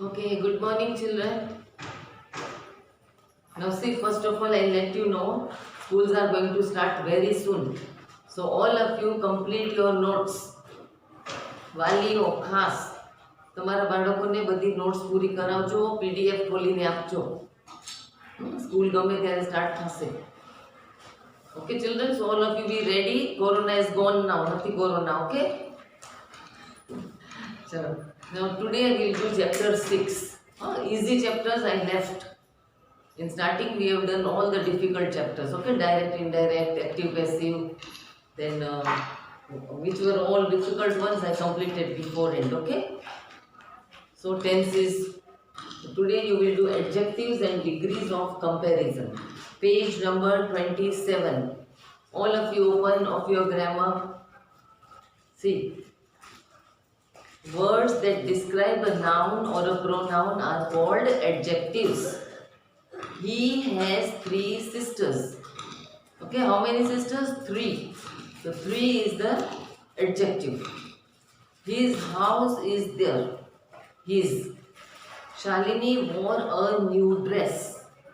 Okay, good morning, children. Now, see, first of all, I'll let you know schools are going to start very soon. So, all of you complete your notes. વાલીઓ ખાસ તમારા બાળકોને બધી notes પૂરી કરાવજો, PDF ખોલીને આપજો. School ગમે ત્યારે સ્ટાર્ટ થશે. Okay, children, so all of you be ready. Corona is gone now, નથી corona, okay? ચલો. Now, today we will do chapter 6. Easy chapters I left. In starting, we have done all the difficult chapters, okay? Direct, indirect, active, passive. Then, which were all difficult ones, I completed beforehand, okay? So, tenses. Today, you will do adjectives and degrees of comparison. Page number 27. All of you open of your grammar. See. Words that describe a noun or a pronoun are called adjectives. He has 3 sisters. Okay, how many sisters? 3. So 3 is the adjective. His house is there. His. Shalini wore a new dress.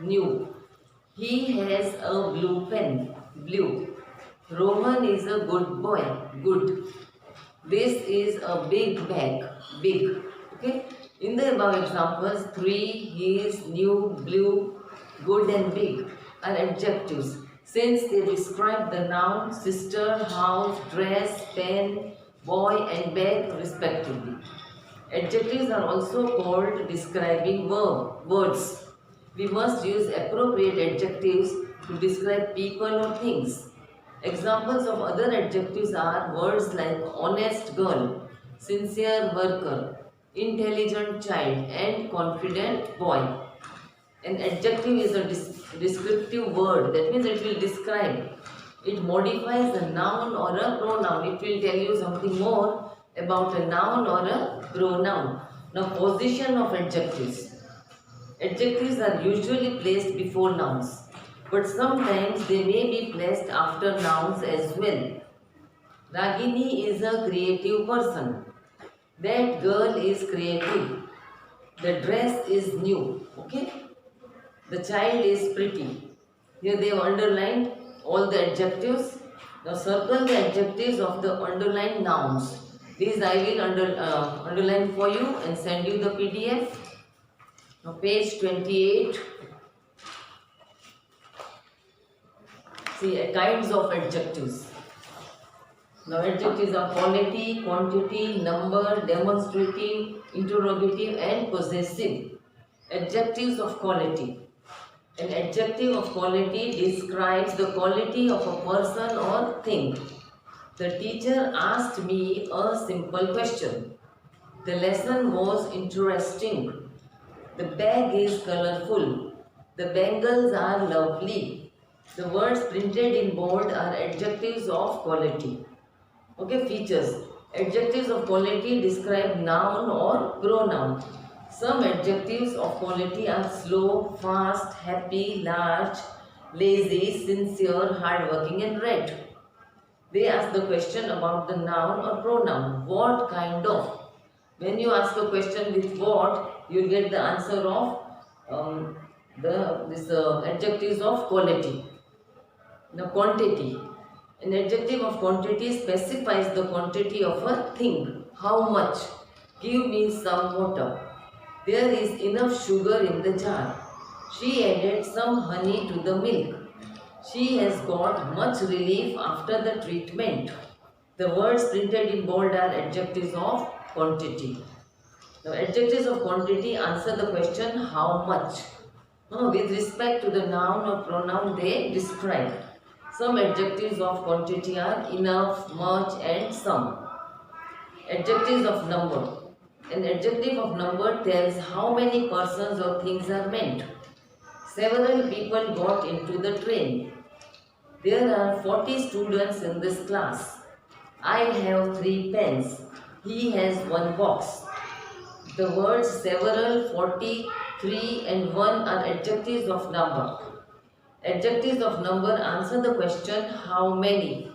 New. He has a blue pen. Blue. Rohan is a good boy. Good. This is a big bag. Big. Okay. In the above examples, 3, his, new, blue, good and big are adjectives since they describe the noun, sister, house, dress, pen, boy and bag respectively. Adjectives are also called describing words. We must use appropriate adjectives to describe people or things. Examples of other adjectives are words like honest girl, sincere worker, intelligent child and confident boy. An adjective is a descriptive word. That means it will describe. It modifies a noun or a pronoun. It will tell you something more about a noun or a pronoun. Now, position of adjectives. Adjectives are usually placed before nouns, but sometimes they may be placed after nouns as well. Ragini is a creative person. That girl is creative. The dress is new. Okay? The child is pretty. Here they have underlined all the adjectives. Now circle the adjectives of the underlined nouns. These I will underline for you and send you the PDF. Now page 28. See, kinds of adjectives. Now adjectives are quality, quantity, number, demonstrative, interrogative and possessive. Adjectives of quality. An adjective of quality describes the quality of a person or thing. The teacher asked me a simple question. The lesson was interesting. The bag is colorful. The bangles are lovely. The words printed in bold are adjectives of quality. Okay, features. Adjectives of quality describe noun or pronoun. Some adjectives of quality are slow, fast, happy, large, lazy, sincere, hardworking and red. They ask the question about the noun or pronoun. What kind of? When you ask a question with what, you get the answer of adjectives of quality. Now quantity. An adjective of quantity specifies the quantity of a thing. How much? Give me some water. There is enough sugar in the jar. She added some honey to the milk. She has got much relief after the treatment. The words printed in bold are adjectives of quantity. Now, adjectives of quantity answer the question how much. With respect to the noun or pronoun they describe. Some adjectives of quantity are enough, much and some. Adjectives of number. An adjective of number tells how many persons or things are meant. Several people got into the train. There are 40 students in this class. I have 3 pens. He has 1 box. The words several, 40, 3 and 1 are adjectives of number. Adjectives of number answer the question how many.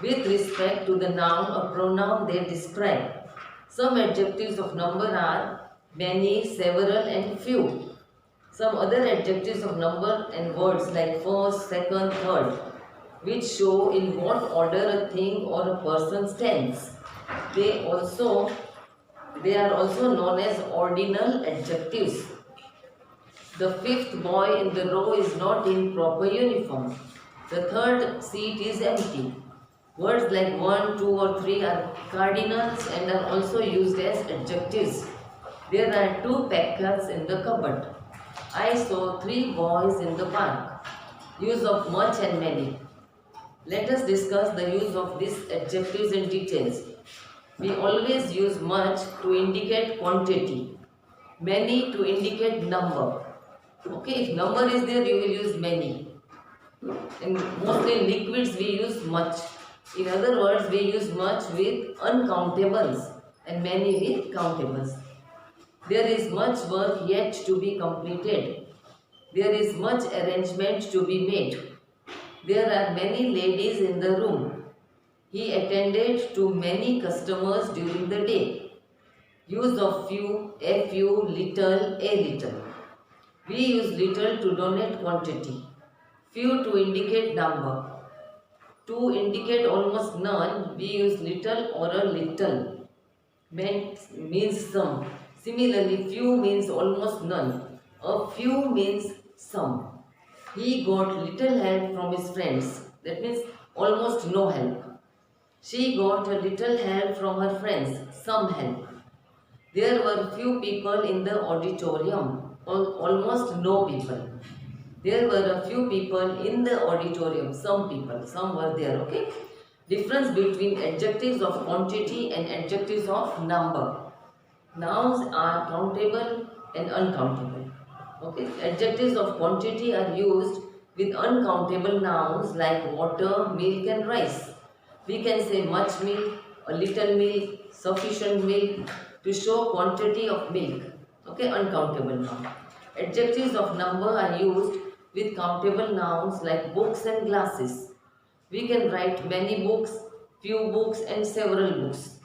With respect to the noun or pronoun they describe. Some adjectives of number are many, several, and few. Some other adjectives of number and words like first, second, third, which show in what order a thing or a person stands. They also they are also known as ordinal adjectives. The fifth boy in the row is not in proper uniform. The third seat is empty. Words like one, two, or three are cardinals and are also used as adjectives. There are two packers in the cupboard. I saw three boys in the park. Use of much and many. Let us discuss the use of these adjectives in details. We always use much to indicate quantity, many to indicate number. Okay, if number is there, you will use many. In mostly in liquids, we use much. In other words, we use much with uncountables and many with countables. There is much work yet to be completed. There is much arrangement to be made. There are many ladies in the room. He attended to many customers during the day. Use of few, a few, little, a little. We use little to denote quantity, few to indicate number. To indicate almost none, we use little or a little. Means some. Similarly, few means almost none. A few means some. He got little help from his friends. That means almost no help. She got a little help from her friends, some help. There were few people in the auditorium, almost no people. There were a few people in the auditorium, some people, some were there, okay? Difference between adjectives of quantity and adjectives of number. Nouns are countable and uncountable. Okay, adjectives of quantity are used with uncountable nouns like water, milk, and rice. We can say much milk, a little milk, sufficient milk to show quantity of milk. Okay, uncountable noun. Adjectives of number are used with countable nouns like books and glasses. We can write many books, few books, and several books.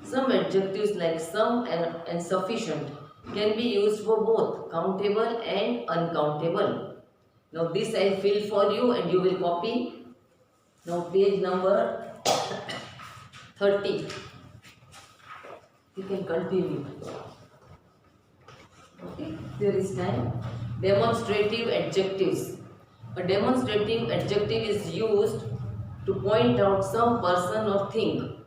Some adjectives like some and sufficient can be used for both countable and uncountable. Now this I fill for you and you will copy. Now page number 30. You can continue. Okay, there is time. Demonstrative adjectives. A demonstrative adjective is used to point out some person or thing.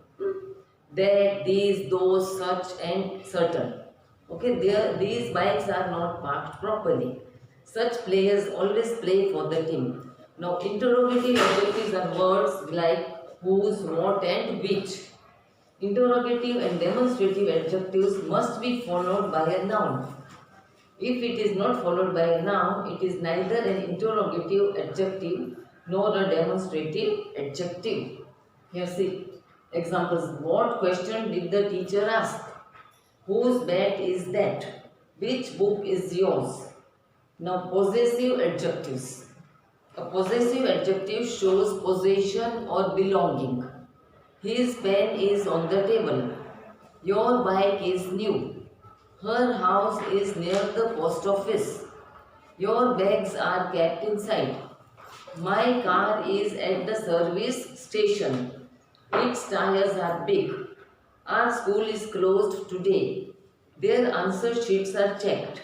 That, these, those, such, and certain. Okay, these bikes are not parked properly. Such players always play for the team. Now, interrogative adjectives are words like whose, what, and which. Interrogative and demonstrative adjectives must be followed by a noun. If it is not followed by a noun, it is neither an interrogative adjective nor a demonstrative adjective. Here see examples. What question did the teacher ask? Whose bat is that? Which book is yours? Now possessive adjectives. A possessive adjective shows possession or belonging. His pen is on the table. Your bike is new. Her house is near the post office. Your bags are kept inside. My car is at the service station. Its tires are big. Our school is closed today. Their answer sheets are checked.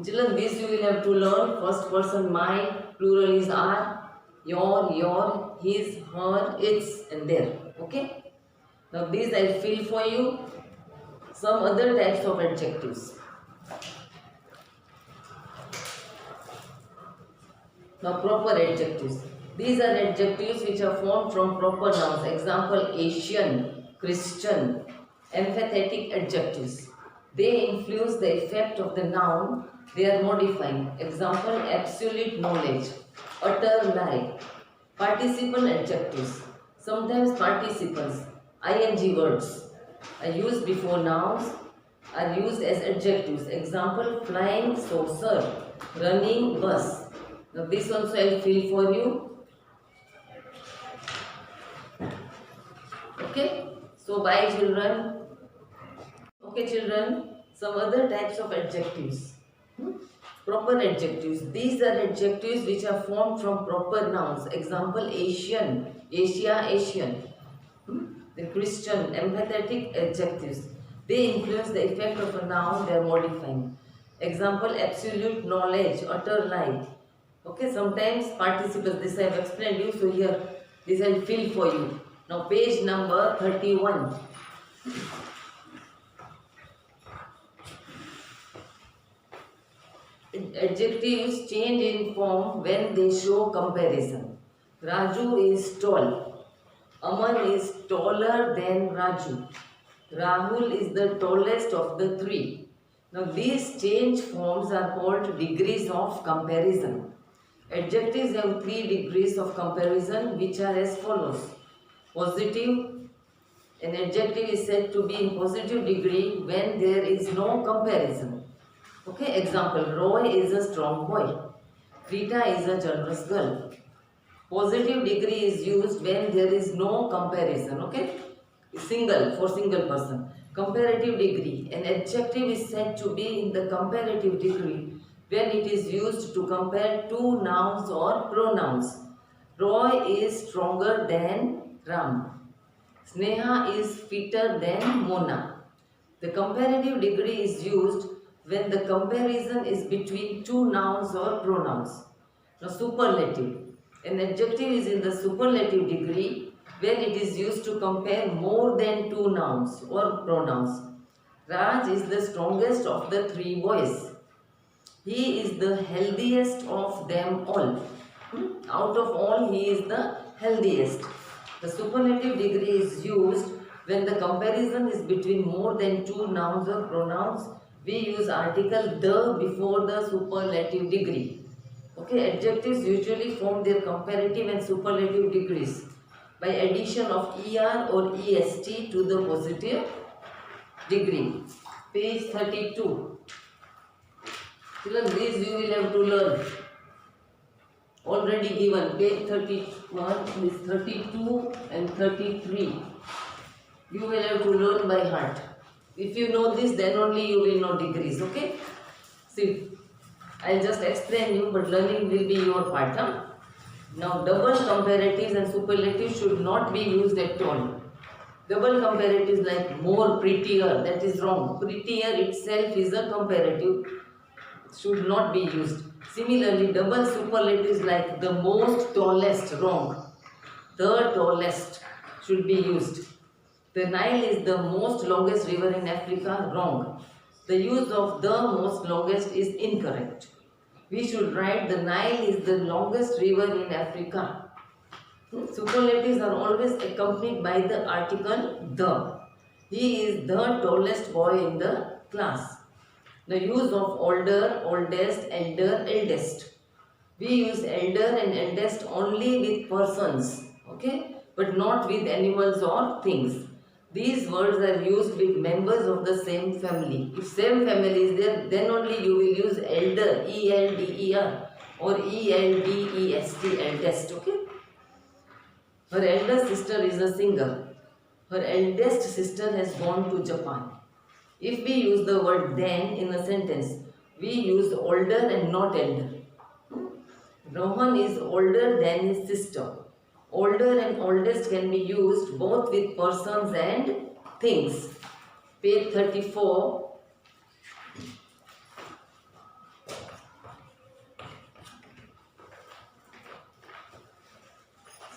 Children, this you will have to learn. First person my, plural is our, your, his, her, its, and their. Okay? Now these I fill for you. Some other types of adjectives. Now proper adjectives. These are adjectives which are formed from proper nouns. Example, Asian, Christian, emphatic adjectives. They influence the effect of the noun they are modifying. Example, absolute knowledge, utter lie. Participle adjectives. Sometimes participles, ing words, are used before nouns, are used as adjectives. Example, flying saucer, running bus. Now this also I will fill for you. Okay, so bye children. Okay children. Some other types of adjectives. Proper adjectives. These are adjectives which are formed from proper nouns. Example, Asian, Asia, Asian. The Christian, empathetic adjectives. They influence the effect of a noun, they are modifying. Example, absolute knowledge, utter lie. Okay, sometimes participles, this I have explained you, so here, this I will fill for you. Now page number 31. Adjectives change in form when they show comparison. Raju is tall. Aman is taller than Raju. Rahul is the tallest of the three. Now these change forms are called degrees of comparison. Adjectives have 3 degrees of comparison which are as follows. Positive. An adjective is said to be in positive degree when there is no comparison. Okay, example, Roy is a strong boy. Rita is a generous girl. Positive degree is used when there is no comparison. Okay, single, for single person. Comparative degree. An adjective is said to be in the comparative degree when it is used to compare two nouns or pronouns. Roy is stronger than Ram. Sneha is fitter than Mona. The comparative degree is used when the comparison is between two nouns or pronouns. Now, superlative. An adjective is in the superlative degree when it is used to compare more than two nouns or pronouns. Raj is the strongest of the 3 boys. He is the healthiest of them all. Out of all, he is the healthiest. The superlative degree is used when the comparison is between more than two nouns or pronouns. We use article the before the superlative degree. Okay, adjectives usually form their comparative and superlative degrees by addition of er or est to the positive degree. Page 32. Children, these you will have to learn. Already given, page 31, this 32 and 33. You will have to learn by heart. If you know this, then only you will know degrees, okay? See, I'll just explain you, but learning will be your part. Huh? Now, double comparatives and superlatives should not be used at all. Double comparatives like more, prettier, that is wrong. Prettier itself is a comparative, should not be used. Similarly, double superlatives like the most tallest, wrong. The tallest should be used. The Nile is the most longest river in Africa, wrong. The use of the most longest is incorrect. We should write the Nile is the longest river in Africa. Superlatives are always accompanied by the article the. He is the tallest boy in the class. The use of older, oldest, elder, eldest. We use elder and eldest only with persons, okay, but not with animals or things. These words are used with members of the same family. If same family is there, then only you will use elder, E-L-D-E-R, or E-L-D-E-S-T, eldest, okay. Her elder sister is a singer. Her eldest sister has gone to Japan. If we use the word then in a sentence, we use older and not elder. Rohan is older than his sister. Older and oldest can be used both with persons and things. Page 34.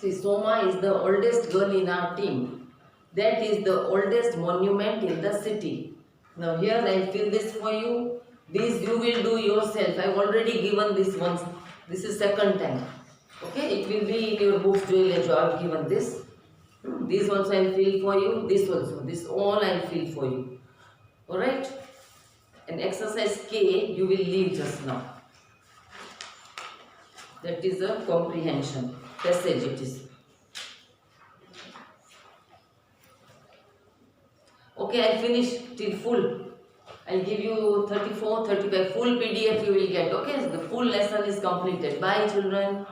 See, Soma is the oldest girl in our team. That is the oldest monument in the city. Now here I will fill this for you. This you will do yourself. I have already given this once. This is second time. Okay, it will be in your books. I have given this. This also I will fill for you. This also. This all I will fill for you. Alright. And exercise K you will leave just now. That is a comprehension. Passage it is. Okay, I'll finish till full. I'll give you 34, 35, full PDF you will get. Okay, the full lesson is completed. Bye children.